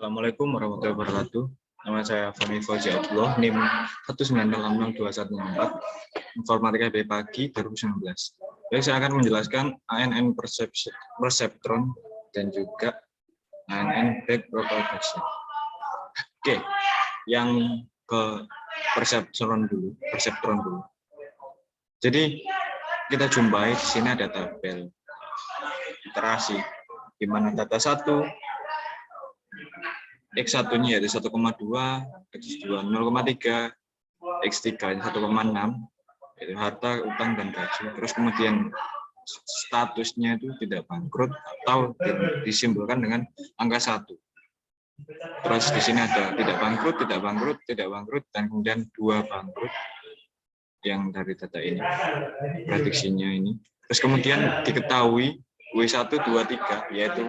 Assalamualaikum warahmatullahi wabarakatuh. Nama saya Fahmi Fauzi Abdullah, NIM 1966214, Informatika B pagi 2019. Jadi saya akan menjelaskan ANN Perceptron dan juga ANN Backpropagation. Oke, yang ke Perceptron dulu. Jadi kita jumpai di sini ada tabel iterasi di mana data 1 X1-nya yaitu 1,2, X2 0,3, X3 1,6, yaitu harta, utang, dan gaji. Terus kemudian statusnya itu tidak bangkrut atau disimbolkan dengan angka 1. Terus di sini ada tidak bangkrut, dan kemudian 2 bangkrut yang dari data ini, prediksinya ini. Terus kemudian diketahui W1, 2, 3, yaitu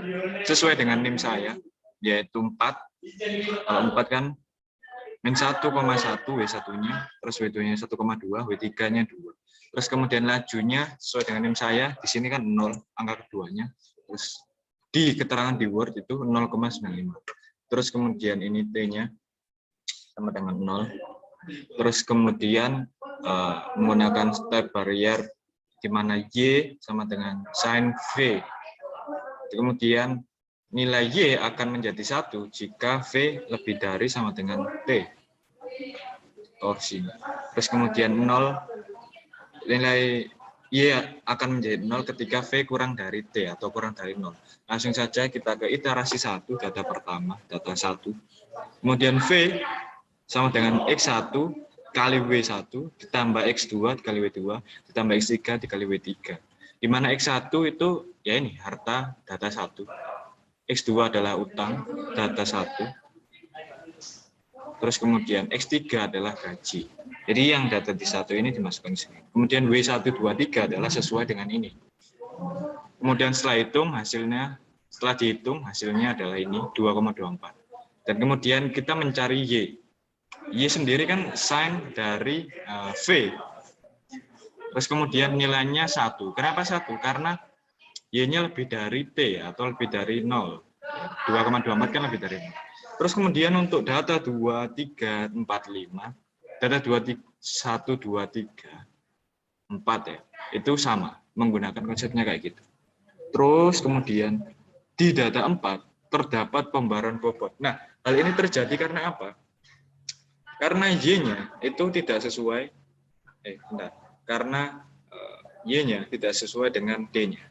sesuai dengan NIM saya, yaitu 4. Kalau 4 kan min 1,1 W1-nya, terus W2-nya 1,2, W3-nya 2. Terus kemudian lajunya sesuai dengan NIM saya, di sini kan 0, angka keduanya. Terus di keterangan di Word itu 0,95. Terus kemudian ini T-nya sama dengan 0. Terus kemudian menggunakan step barrier di mana Y sama dengan sin V. Kemudian nilai Y akan menjadi 1 jika V lebih dari sama dengan T. Torsi. Terus kemudian 0, nilai Y akan menjadi 0 ketika V kurang dari T atau kurang dari 0. Langsung saja kita ke iterasi 1, data pertama, data 1. Kemudian V sama dengan X1 kali W1 ditambah X2 dikali W2 ditambah X3 dikali W3. Di mana X1 itu ya ini harta data 1. X2 adalah utang, data 1. Terus kemudian X3 adalah gaji. Jadi yang data di 1 ini dimasukkan ke sini. Kemudian W1, 2, 3 adalah sesuai dengan ini. Kemudian setelah dihitung hasilnya adalah ini 2,24. Dan kemudian kita mencari Y. Y sendiri kan sin dari V. Terus kemudian nilainya 1. Kenapa 1? Karena Y-nya lebih dari T atau lebih dari 0. 2,24 kan lebih dari 0. Terus kemudian untuk data 2, 3, 4, 5, data 1, 2, 3, 4 ya, itu sama, menggunakan konsepnya kayak gitu. Terus kemudian di data 4 terdapat pembaruan bobot. Nah, hal ini terjadi karena apa? Karena Y-nya itu tidak sesuai, karena Y-nya tidak sesuai dengan D-nya.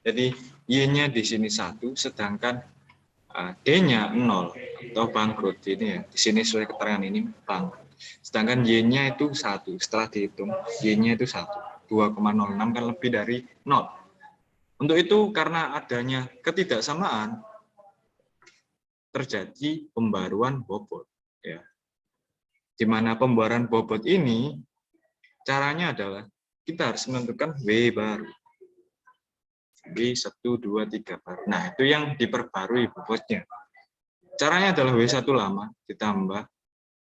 Jadi Y-nya di sini 1, sedangkan D-nya 0 atau bangkrut. Ini ya, di sini sesuai keterangan ini bangkrut. Sedangkan Y-nya itu 1, setelah dihitung Y-nya itu 1, 2,06 kan lebih dari 0. Untuk itu karena adanya ketidaksamaan terjadi pembaruan bobot ya. Di mana pembaruan bobot ini caranya adalah kita harus menentukan W baru. W1, 2, 3 baru. Nah, itu yang diperbarui bobotnya. Caranya adalah W1 lama ditambah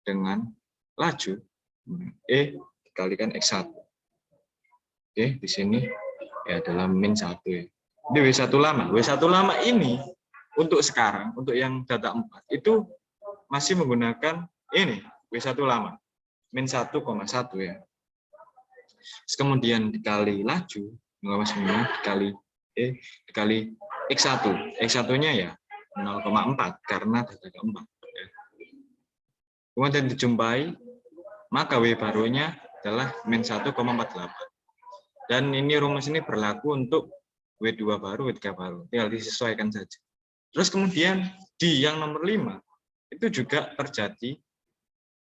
dengan laju E dikalikan X1. Oke, di sini ya adalah min 1 ya. Ini W1 lama. W1 lama ini untuk sekarang, untuk yang data 4, itu masih menggunakan ini, W1 lama. Min 1,1 ya. Terus kemudian dikali laju, dikali E dikali X1. X1-nya ya 0,4 karena data keempat. Kemudian dijumpai, maka W barunya adalah min 1,48. Dan ini rumus ini berlaku untuk W2 baru, W3 baru. Tinggal disesuaikan saja. Terus kemudian di yang nomor 5, itu juga terjadi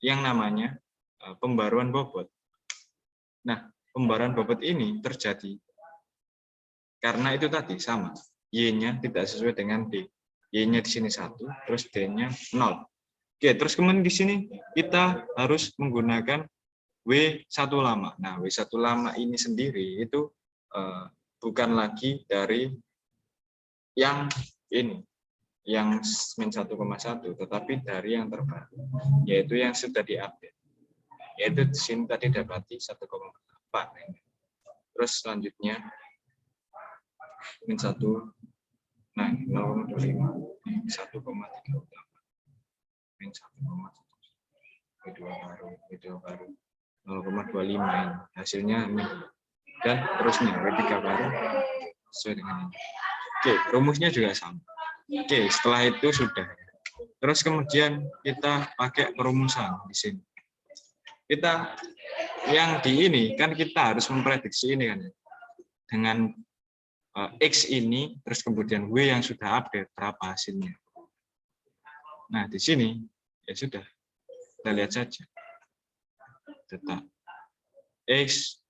yang namanya pembaruan bobot. Nah, pembaruan bobot ini terjadi karena itu tadi sama, Y-nya tidak sesuai dengan D. Y-nya di sini 1, terus D-nya 0. Oke, terus kemudian di sini kita harus menggunakan W1 lama. Nah, W1 lama ini sendiri itu bukan lagi dari yang ini, yang min 1,1, tetapi dari yang terbaru, yaitu yang sudah diupdate. Yaitu di sini tadi dapati 1,4. Terus selanjutnya min 1, nah 0,25, 1,38. min 1, W2 baru 0,25 ini. Hasilnya min. Dan terusnya W3 baru sesuai dengan ini. Oke, rumusnya juga sama. Oke, setelah itu sudah. Terus kemudian kita pakai perumusan di sini. Kita yang di ini kan kita harus memprediksi ini kan. Dengan X ini, terus kemudian W yang sudah update, berapa hasilnya. Nah, di sini, ya sudah. Kita lihat saja. Tetap X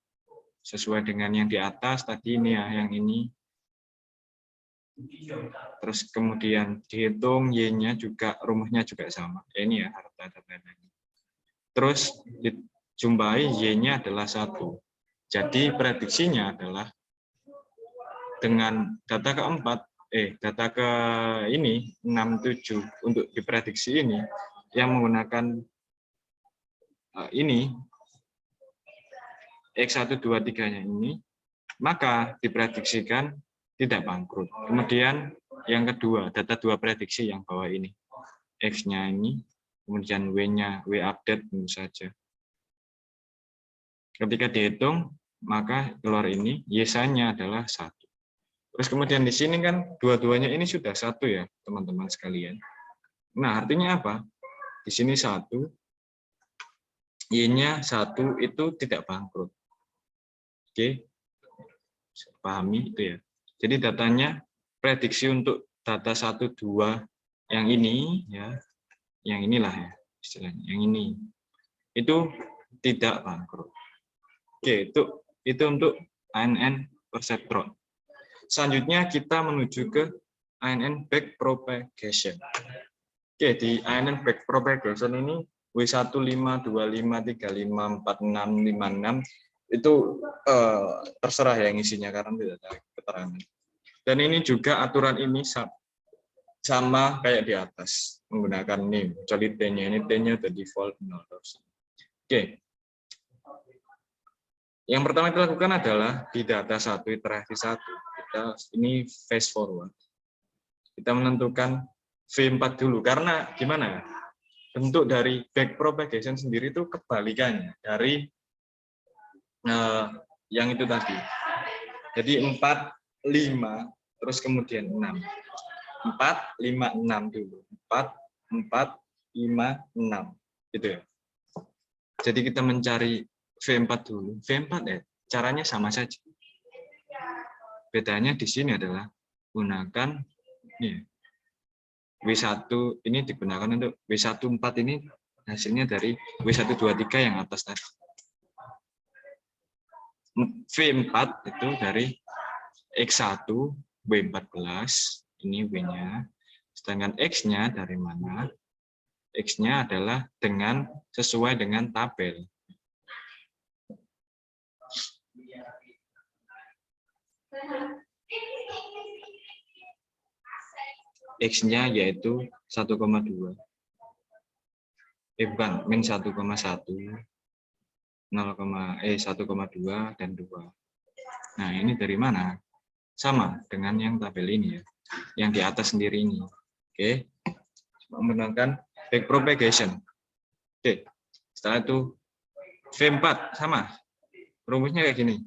sesuai dengan yang di atas, tadi ini ya, yang ini. Terus kemudian dihitung Y-nya juga, rumusnya juga sama. Ini ya, harta data. Terus dijumpai Y-nya adalah 1. Jadi prediksinya adalah dengan data keempat, data ke ini 67 untuk diprediksi ini yang menggunakan ini X1, 2, 3-nya ini, maka diprediksikan tidak bangkrut. Kemudian yang kedua, data 2 prediksi yang bawah ini. X-nya ini, kemudian W-nya, W update tentu saja. Ketika dihitung, maka keluar ini, Y-nya adalah 1. Terus kemudian di sini kan dua-duanya ini sudah 1 ya, teman-teman sekalian. Nah, artinya apa? Di sini 1, Y-nya 1 itu tidak bangkrut. Oke, pahami itu ya. Jadi datanya prediksi untuk data 1, 2 yang ini ya, yang inilah ya istilahnya, yang ini itu tidak bangkrut. Oke, itu untuk ANN perceptron. Selanjutnya kita menuju ke ANN backpropagation. Oke, di ANN backpropagation ini W1, 5, 2, 5, 3, 5, 4, 6, 5, 6 itu terserah yang isinya karena tidak ada keterangan. Dan ini juga aturan ini sama kayak di atas menggunakan name. Kecuali T-nya ini T-nya the default 0. Oke. Yang pertama kita lakukan adalah di data 1 iterasi 1. Kita ini fast forward. Kita menentukan V4 dulu karena gimana? Bentuk dari backpropagation sendiri itu kebalikannya dari yang itu tadi. Jadi 4, 5, terus kemudian 6. 4, 5, 6 dulu. 4, 4, 5, 6. Gitu ya. Jadi kita mencari V4 dulu. V4 ya, caranya sama saja. Bedanya di sini adalah gunakan ya, W1 ini digunakan untuk W14 ini hasilnya dari W1, 2, 3 yang atas tadi. V4 itu dari X1, W14, ini W-nya. Sedangkan X-nya dari mana? X-nya adalah sesuai dengan tabel. X-nya yaitu 1,2. Bukan, min 1,1. 1,2 dan 2. Nah, ini dari mana? Sama dengan yang tabel ini ya. Yang di atas sendiri ini. Oke. Menggunakan backpropagation. Oke. Setelah itu V4 sama. Rumusnya kayak gini.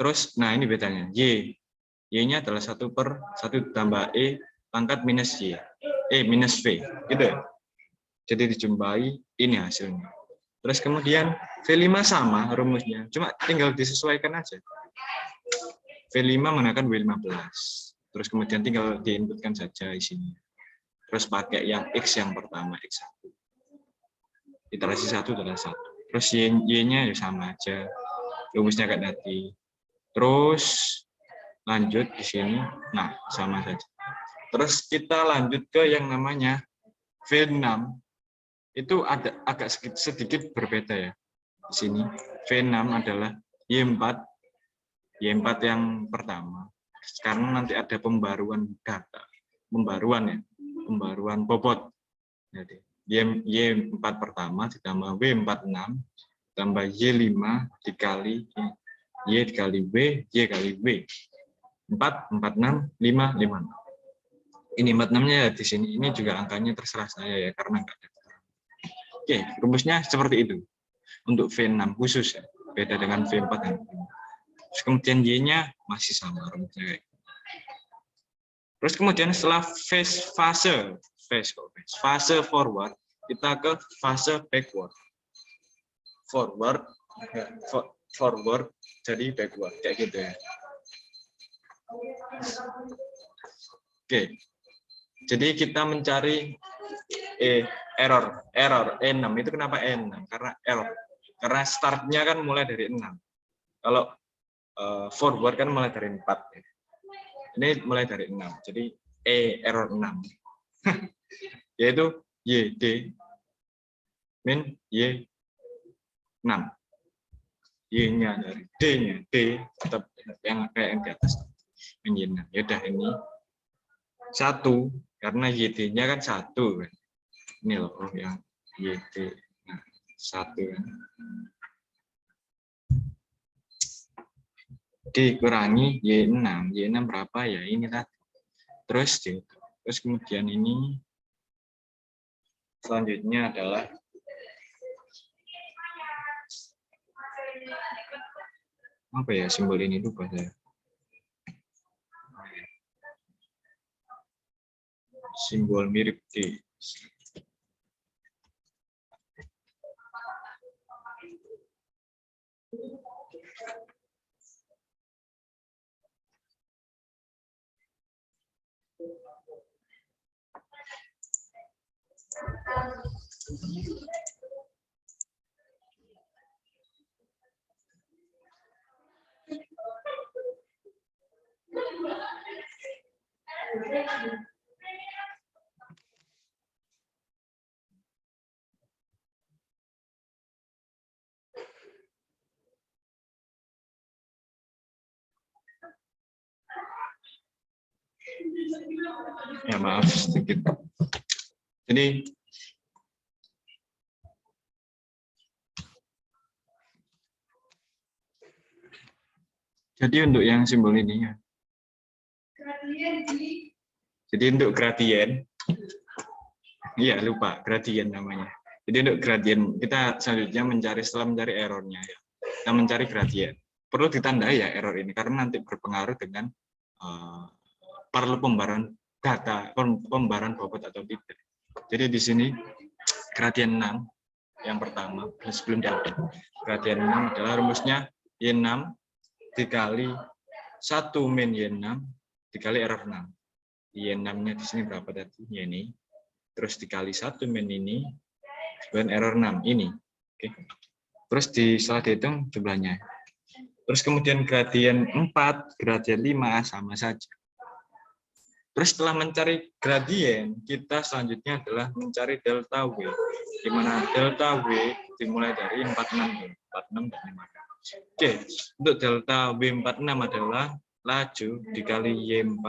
Terus nah ini bedanya. Y-nya adalah 1 per 1 tambah E pangkat minus Y. Minus V. Gitu ya. Jadi dijumpai ini hasilnya. Terus kemudian V5 sama rumusnya, cuma tinggal disesuaikan aja. V5 menggunakan W15. Terus kemudian tinggal diinputkan saja isinya. Terus pakai yang X yang pertama, X1. Iterasi 1 adalah 1. Terus Y-nya ya sama aja. Rumusnya kayak tadi. Terus lanjut di sini. Nah, sama saja. Terus kita lanjut ke yang namanya V6. Itu ada agak sedikit berbeda ya. Di sini V6 adalah Y4 yang pertama. Sekarang nanti ada pembaruan data, pembaruan bobot. Jadi Y4 pertama ditambah W46 tambah Y5 dikali Y dikali W, Y kali W. 4, 46, 5, 5. Ini 46-nya ya di sini. Ini juga angkanya terserah saya ya karena nggak ada Oke, rumusnya seperti itu. Untuk V6 khusus ya. Beda dengan V4 dan V5. Terus kemudian Y-nya masih sama rumusnya. Terus kemudian setelah fase forward, kita ke fase backward. Forward jadi backward kayak gitu ya. Oke. Jadi kita mencari error E6 itu kenapa E6? Karena error. Karena startnya kan mulai dari 6. Kalau forward kan mulai dari 4. Ini mulai dari 6. Jadi error 6. Yaitu YD min Y6. Y-nya dari D-nya. D tetap yang kayak yang di atas. Min Y6. Ya udah ini 1 karena YD-nya kan 1 kan. Ini loh yang YD. Nah, 1 kan. Dikurangi Y6. Y6 berapa ya? Ini tadi. Terus kemudian ini selanjutnya adalah apa ya simbol ini, lupa saya. Simbol mirip D. Ya maaf sedikit. Jadi untuk yang simbol ini ya. Jadi untuk gradien, iya lupa gradien namanya. Jadi untuk gradien kita selanjutnya setelah mencari errornya ya, kita mencari gradien. Perlu ditandai ya error ini karena nanti berpengaruh dengan perlu pembaruan data, pembaruan bobot atau tidak. Jadi di sini gradien 6 yang pertama sebelum diupdate. Gradien 6 adalah rumusnya Y6 dikali 1 min Y6 dikali error 6. Y6-nya di sini berapa tadi? Ya ini. Terus dikali 1 min ini dan error 6 ini. Oke. Terus setelah dihitung jumlahnya. Terus kemudian gradien 4, gradien 5 sama saja. Terus setelah mencari gradien, kita selanjutnya adalah mencari delta W. Di mana delta W dimulai dari 46 dan 5. Oke, untuk delta W46 adalah laju dikali Y4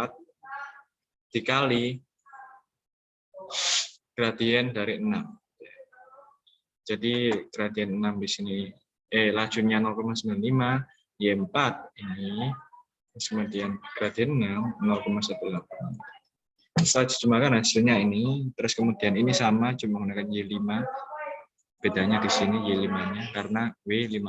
dikali gradien dari 6. Jadi gradien 6 di sini lajunya 0,95, Y4 ini, kemudian gradien 6 0,18. Setelah dijumlahkan hasilnya ini, terus kemudian ini sama cuma menggunakan Y5. Bedanya di sini Y5-nya karena W5.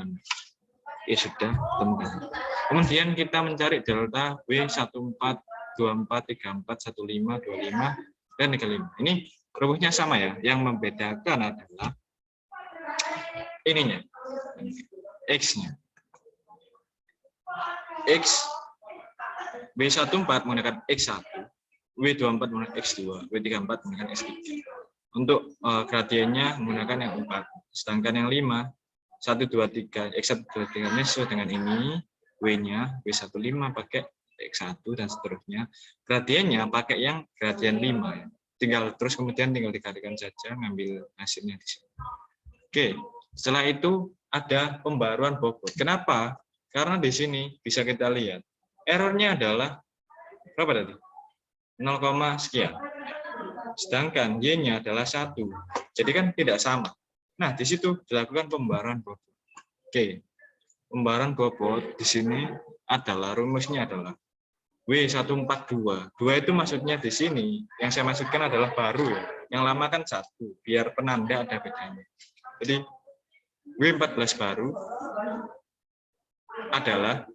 Ya sudah, teman-teman. Kemudian kita mencari delta W14, 24, 34, 15, 25, dan 35. Ini rumusnya sama ya. Yang membedakan adalah ininya, X-nya. X, W14 menggunakan X1, W24 menggunakan X2, W34 menggunakan X3. Untuk gradiennya menggunakan yang 4. Sedangkan yang 5, 1, 2, 3, X1, 2, 3 ini sesuai dengan ini, W-nya, W15 pakai X1 dan seterusnya. Gradiennya pakai yang gradien 5 ya. Terus kemudian tinggal dikalikan saja, ngambil hasilnya di sini. Oke, setelah itu ada pembaruan bobot. Kenapa? Karena di sini bisa kita lihat errornya adalah berapa tadi? 0, sekian. Sedangkan Y-nya adalah 1. Jadi kan tidak sama. Nah, di situ dilakukan pembaruan bobot. Oke. Pembaruan bobot di sini adalah rumusnya adalah W142. 2 itu maksudnya di sini. Yang saya maksudkan adalah baru ya. Yang lama kan 1, biar penanda ada bedanya. Jadi W14 baru adalah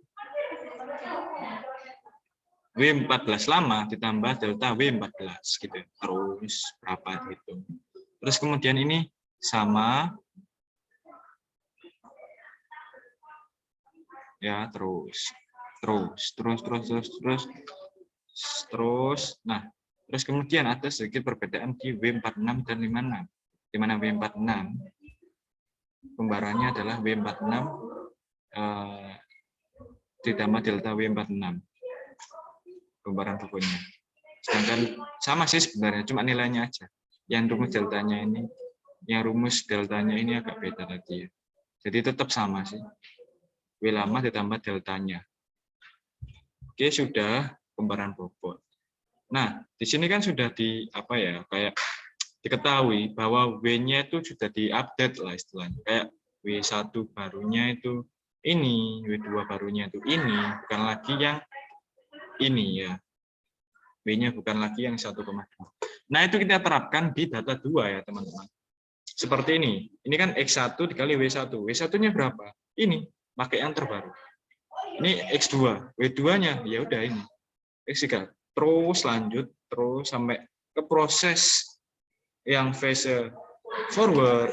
W14 lama ditambah delta W14 gitu. Terus berapa dihitung. Terus kemudian ini sama ya, terus. Nah, terus kemudian ada sedikit perbedaan di W46 dan 56. Di mana W46 pembarannya adalah W46 ditambah delta W46 pembaran bukunya. Sedangkan sama sih sebenarnya, cuma nilainya aja. Yang rumus deltanya ini agak beda tadi ya. Jadi tetap sama sih. W lama ditambah deltanya. Oke, sudah pembaran bobot. Nah, di sini kan sudah kayak diketahui bahwa W-nya itu sudah diupdate lah istilahnya. Kayak W1 barunya itu ini, W2 barunya itu ini, bukan lagi yang ini ya. W-nya bukan lagi yang 1,2. Nah, itu kita terapkan di data 2 ya, teman-teman. Seperti ini. Ini kan X1 dikali W1. W1-nya berapa? Ini, pakai yang terbaru. Ini X2, W2-nya ya udah ini. X3. Terus lanjut terus sampai ke proses yang phase forward.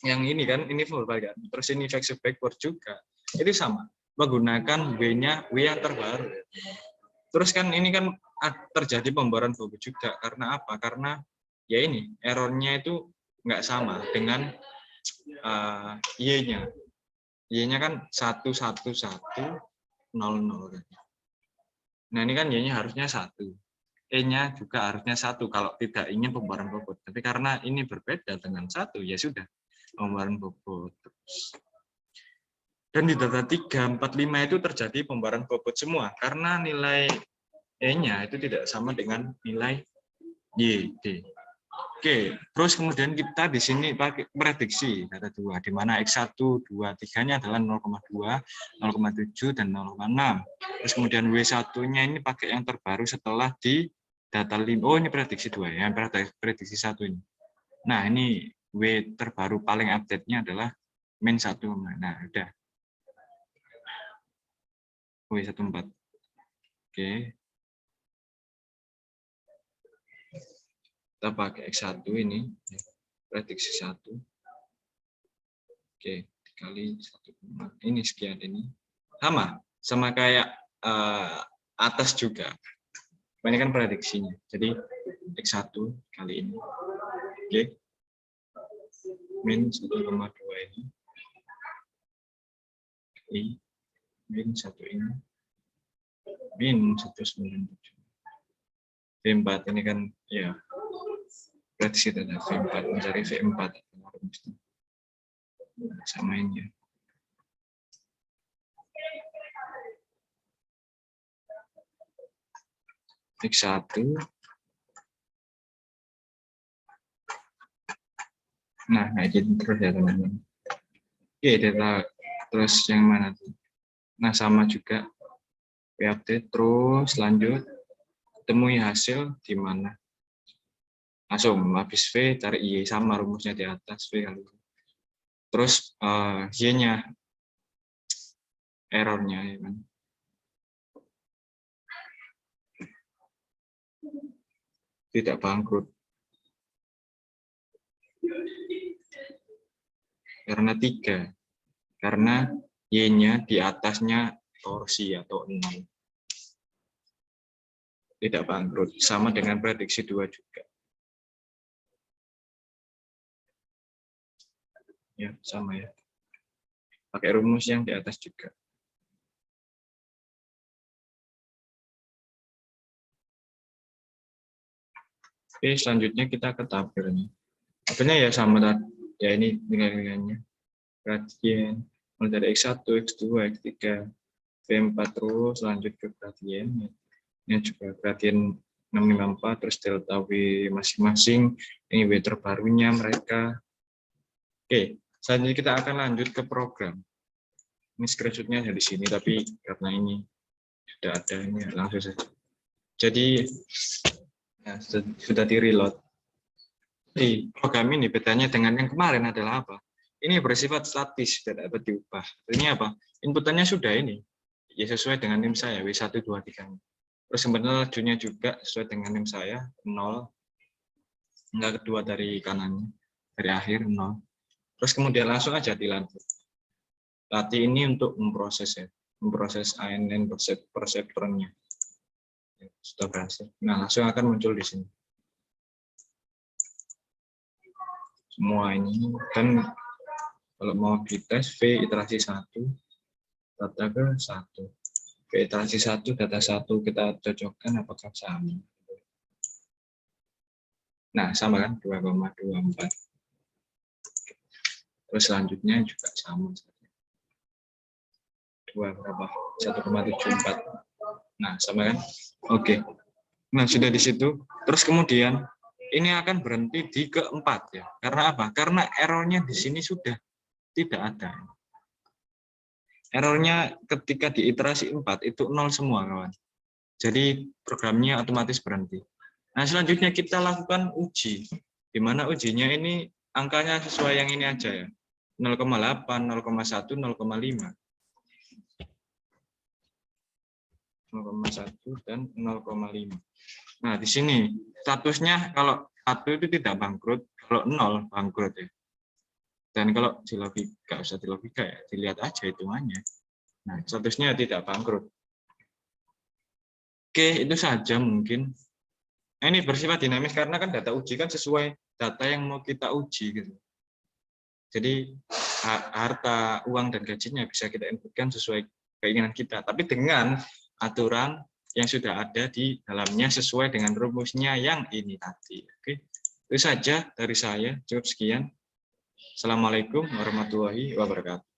Yang ini kan, ini forward kan. Terus ini phase backward juga. Itu sama, menggunakan W-nya W yang terbaru. Terus kan ini kan terjadi pembaruan bobot juga. Karena apa? Karena ya ini errornya itu nggak sama dengan Y-nya. Y-nya kan 11100. Nah, ini kan Y-nya harusnya 1. E-nya juga harusnya 1 kalau tidak ingin pembaruan bobot. Tapi karena ini berbeda dengan 1, ya sudah, pembaruan bobot. Dan di data 3, 4, 5 itu terjadi pembaruan bobot semua. Karena nilai E-nya itu tidak sama dengan nilai Y, D. Oke, terus kemudian kita di sini pakai prediksi data 2, di mana X1, 2, 3-nya adalah 0,2, 0,7, dan 0,6. Terus kemudian W1-nya ini pakai yang terbaru setelah di data 5. Oh, ini prediksi 2 ya, prediksi 1 ini. Nah, ini W terbaru paling update-nya adalah min 1. Nah, udah. W14. Oke. Kita pakai X1 ini, prediksi 1. Oke, dikali 1, ini sekian ini. Sama kayak atas juga. Ini kan prediksinya. Jadi X1 kali ini. Oke. Min 1,2 ini. Kali min 1 ini. Min 197. V4 ini kan ya prediksi data V4, mencari V4 sama ini ya. X1 nah gitu terus ya teman-teman. Oke, data terus yang mana tuh? Nah, sama juga update terus lanjut temui hasil di mana langsung habis V cari Y, sama rumusnya di atas V kali. Terus Y-nya errornya ya kan. Tidak bangkrut. Karena 3. Karena Y-nya di atasnya torsi atau 0. Tidak bangkrut. Sama dengan prediksi 2 juga. Ya, sama ya. Pakai rumus yang di atas juga. Oke, selanjutnya kita ke tabelnya. Tabelnya ya sama tadi. Ya ini nilai-nilainya. Gradien mulai dari X1, X2, X3, V4 terus lanjut ke gradien. Ini juga gradien 654 terus delta W masing-masing. Ini W terbarunya mereka. Oke, selanjutnya kita akan lanjut ke program. Ini screenshotnya ada di sini, tapi karena ini Sudah ada ini, langsung saja. Jadi ya, sudah di reload. Di program ini bedanya dengan yang kemarin adalah apa? Ini bersifat statis, tidak dapat diubah. Ini apa? Inputannya sudah ini, ya sesuai dengan NIM saya W123. Terus sebenarnya lajunya juga sesuai dengan NIM saya 0, enggak kedua dari kanannya, dari akhir 0. Terus kemudian langsung aja dilanjut. Latih ini untuk memproses ya, memproses ANN perseptronnya. Sudah berhasil. Nah, langsung akan muncul di sini. Semua ini kan kalau mau dites V iterasi 1, data ke 1. V iterasi 1, data 1 kita cocokkan apakah sama. Nah, sama kan 2,24. Terus selanjutnya juga sama. 2 berapa? 1,74. Nah, sama kan? Oke. Nah, sudah di situ. Terus kemudian ini akan berhenti di keempat ya. Karena apa? Karena errornya di sini sudah tidak ada. Errornya ketika di iterasi 4 itu 0 semua, kawan. Jadi programnya otomatis berhenti. Nah, selanjutnya kita lakukan uji. Di mana ujinya ini angkanya sesuai yang ini aja ya. 0,8, 0,1, 0,5. 0,1 dan 0,5. Nah, di sini statusnya kalau 1 itu tidak bangkrut, kalau 0 bangkrut ya. Dan kalau di logika, nggak usah di logika ya, dilihat aja hitungannya. Nah, statusnya tidak bangkrut. Oke, itu saja mungkin. Nah, ini bersifat dinamis karena kan data uji kan sesuai data yang mau kita uji gitu. Jadi harta, uang, dan gajinya bisa kita inputkan sesuai keinginan kita. Tapi dengan aturan yang sudah ada di dalamnya sesuai dengan rumusnya yang ini tadi. Oke, itu saja dari saya. Cukup sekian. Assalamualaikum warahmatullahi wabarakatuh.